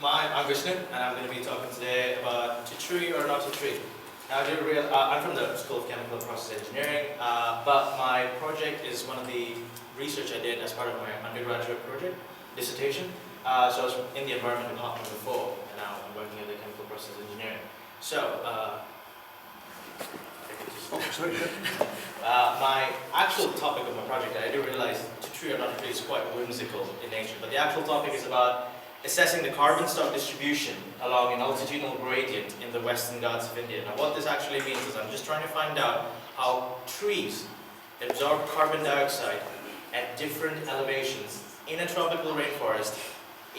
I'm Vishnu, and I'm going to be talking today about to tree or not to tree. Now, I'm from the School of Chemical and Process Engineering, but my project is one of the research I did as part of my undergraduate project, dissertation. So I was in the environment department before, and now I'm working in the chemical process engineering. So, my actual topic of my project, I do realize to tree or not to tree is quite whimsical in nature, but the actual topic is about assessing the carbon stock distribution along an altitudinal gradient in the Western Ghats of India. Now what this actually means is I'm just trying to find out how trees absorb carbon dioxide at different elevations in a tropical rainforest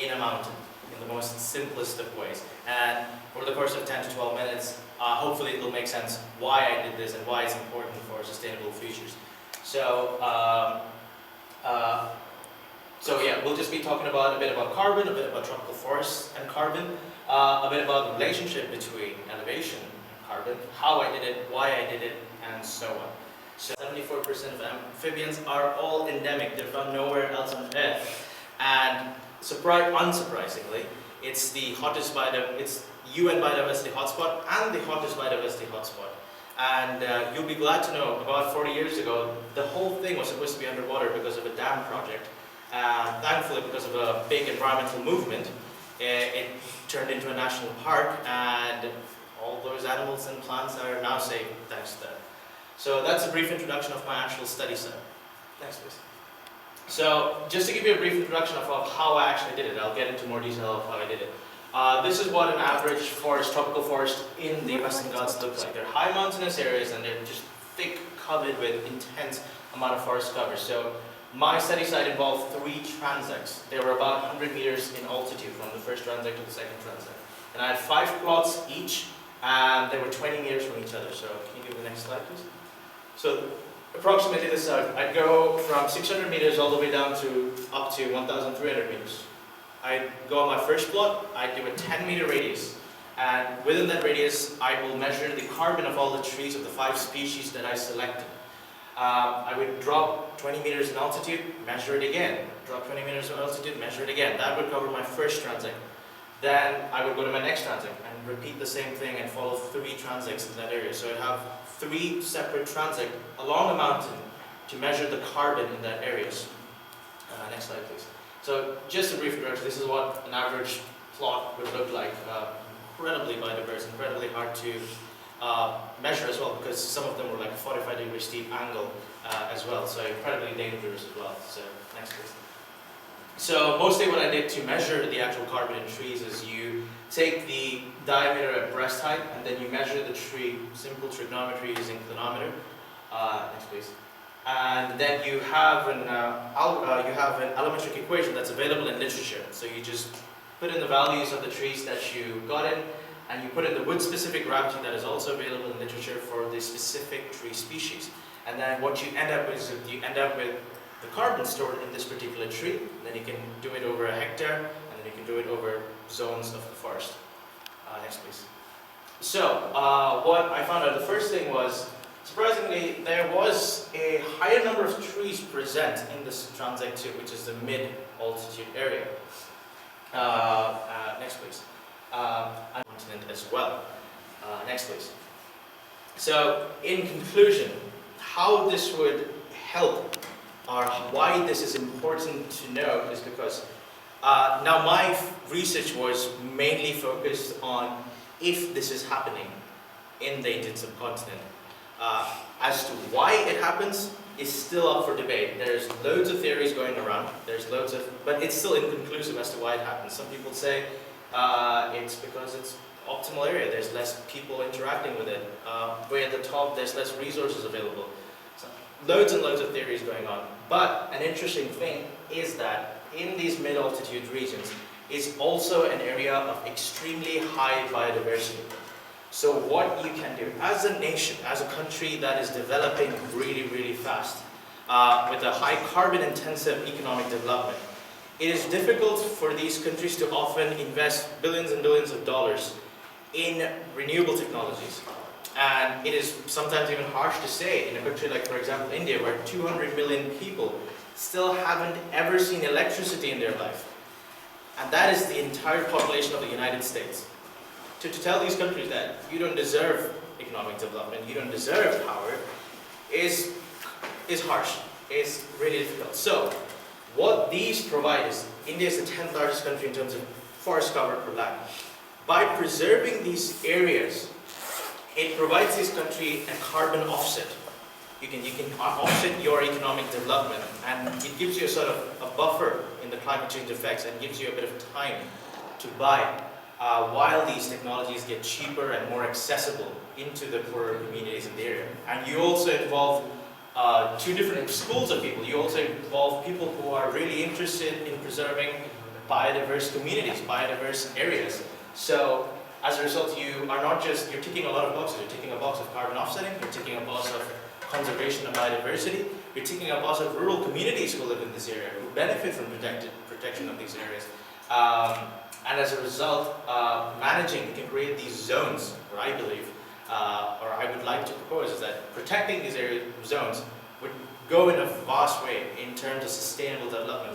in a mountain, in the most simplest of ways. And over the course of 10 to 12 minutes, hopefully it'll make sense why I did this and why it's important for sustainable futures. So yeah, we'll just be talking about a bit about carbon, a bit about tropical forests and carbon, a bit about the relationship between elevation and carbon, how I did it, why I did it, and so on. So 74% of amphibians are all endemic. They're found nowhere else on Earth. And unsurprisingly, it's the hottest it's UN biodiversity hotspot and the hottest biodiversity hotspot. And you'll be glad to know, about 40 years ago, the whole thing was supposed to be underwater because of a dam project. Thankfully, because of a big environmental movement, it turned into a national park, and all those animals and plants are now safe thanks to that. So that's a brief introduction of my actual study set. Next, please. So just to give you a brief introduction of how I actually did it, I'll get into more detail of how I did it. This is what an average forest, tropical forest in the Western Ghats looks like. They're high mountainous areas and they're just thick, covered with intense amount of forest cover. So my study site involved 3 transects. They were about 100 meters in altitude from the first transect to the second transect. And I had 5 plots each, and they were 20 meters from each other. So can you give the next slide, please? So approximately this side, I'd go from 600 meters all the way down to up to 1,300 meters. I'd go on my first plot, I'd give a 10-meter radius. And within that radius, I will measure the carbon of all the trees of the 5 species that I selected. I would drop 20 meters in altitude, measure it again. Drop 20 meters in altitude, measure it again. That would cover my first transect. Then I would go to my next transect and repeat the same thing and follow 3 transects in that area. So I'd have 3 separate transects along a mountain to measure the carbon in that areas. Next slide, please. So just a brief introduction. This is what an average plot would look like. Incredibly biodiverse, incredibly hard to measure as well, because some of them were like a 45-degree steep angle as well, so incredibly dangerous as well. So next please. So mostly what I did to measure the actual carbon in trees is you take the diameter at breast height and then you measure the tree, simple trigonometry using clinometer. Next please. And then you have an allometric equation that's available in literature. So you just put in the values of the trees that you got in, and you put in the wood-specific gravity that is also available in literature for the specific tree species. And then what you end up with is the carbon stored in this particular tree. Then you can do it over a hectare, and then you can do it over zones of the forest. Next, please. So what I found out, the first thing was, surprisingly, there was a higher number of trees present in this transect 2, which is the mid-altitude area. Next, please. Continent as well. Next, please. So, in conclusion, how this would help, or why this is important to know, is because now my research was mainly focused on if this is happening in the Indian subcontinent. As to why it happens is still up for debate. There's loads of theories going around. But it's still inconclusive as to why it happens. Some people say it's because it's optimal area. There's less people interacting with it. Way at the top, there's less resources available. So, loads and loads of theories going on. But an interesting thing is that in these mid-altitude regions is also an area of extremely high biodiversity. So what you can do as a nation, as a country that is developing really, really fast, with a high carbon-intensive economic development, it is difficult for these countries to often invest billions and billions of dollars in renewable technologies. And it is sometimes even harsh to say, in a country like, for example, India, where 200 million people still haven't ever seen electricity in their life. and that is the entire population of the United States. To tell these countries that you don't deserve economic development, you don't deserve power, is harsh, is really difficult. So, what these provide is, India is the 10th largest country in terms of forest cover per land. By preserving these areas, it provides this country a carbon offset. You can offset your economic development, and it gives you a sort of a buffer in the climate change effects and gives you a bit of time to buy while these technologies get cheaper and more accessible into the poorer communities in the area. And you also involve two different schools of people. You also involve people who are really interested in preserving biodiverse communities, biodiverse areas. So as a result, you are not just, you're ticking a lot of boxes. You're ticking a box of carbon offsetting, you're ticking a box of conservation of biodiversity, you're ticking a box of rural communities who live in this area, who benefit from protection of these areas. And as a result, managing, you can create these zones, or I believe, or I would like to propose, is that protecting these area zones would go in a vast way in terms of sustainable development.